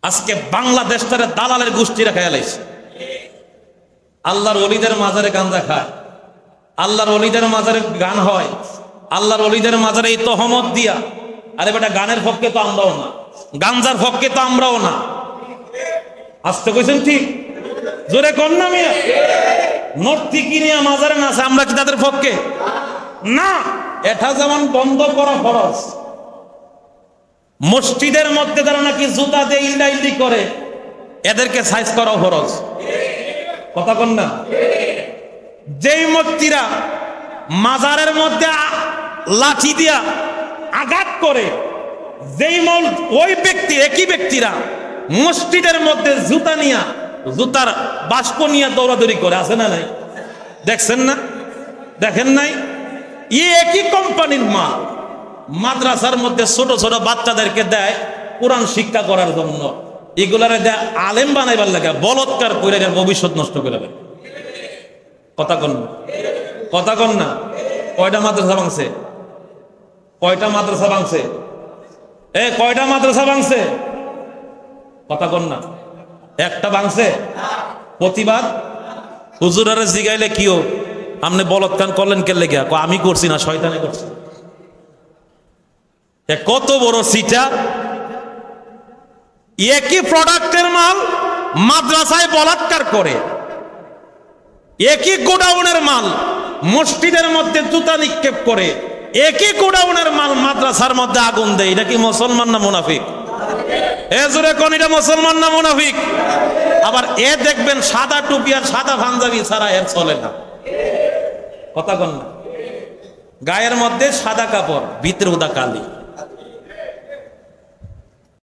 আজকে বাংলাদেশটারে দালালের গোষ্ঠীরা খেয়ে লাইছে। আল্লাহর ওলিদের মাজারে গাঁজা খায়, আল্লাহর ওলিদের মাজারে গান হয়, আল্লাহর ওলিদের মাজারে এই তহমত দিয়া। আরে বেটা, গানের পক্ষে তো আমরাও না, গাঞ্জার পক্ষে তো আমরাও না। আসতে কইছেন ঠিক? জোরে কর না মিয়া। নর্তি কিনিয়া মাজারে নাচে, আমরা কি তাদের পক্ষে না? এটা যেমন বন্ধ করা ফরজ। মসজিদের মধ্যে যারা নাকি জুতা দিয়ে ইল্লাইল্লি করে, এদেরকে সাইজ করা ফরজ। কথা কন না? যেই মূর্তিরা মাজারের মধ্যে লাঠি দিয়া আঘাত করে, যেই ওই ব্যক্তি, একই ব্যক্তিরা মসজিদের মধ্যে জুতা নিয়া, জুতার বাষ্প নিয়ে দৌড়াদৌড়ি করে, আছে না নাই? দেখছেন না? দেখেন নাই? একই কোম্পানির মাল মাদ্রাসার মধ্যে ছোট ছোট বাচ্চাদেরকে দেয় কোরআন শিক্ষা করার জন্য। এগুলারে দেয় আলেম বানাইবার লাগে, বলৎকার করে ভবিষ্যৎ নষ্ট করে দেয়। কথা কন না? কথা কন না? কয়টা মাদ্রাসা ভাঙছে? কয়টা মাদ্রাসা ভাঙছে? কয়টা মাদ্রাসা ভাঙছে? কথা কন না? একটা ভাঙছে। প্রতিবাদ হুজুরারে জিগাইলে কিও আপনি বলৎকার করলেন কে লেগে? আমি করছি না, শয়তানে করছে। কত বড় সিটা! একই প্রোডাক্টের মাল মাদ্রাসায় বলাৎকার করে, একই গোডাউনের মাল মসজিদের মধ্যে জুতা নিক্ষেপ করে, একই গোডাউনের মাল মাদ্রাসার মধ্যে আগুন দেয়। এটা কি মুসলমান না মুনাফিক? জোরে কোন, এটা মুসলমান না মুনাফিক? আবার দেখবেন সাদা টুপি আর সাদা পাঞ্জাবি ছাড়া এর চলে না। কথা কন না? গায়ের মধ্যে সাদা কাপড়, ভিতরে উদা কালি।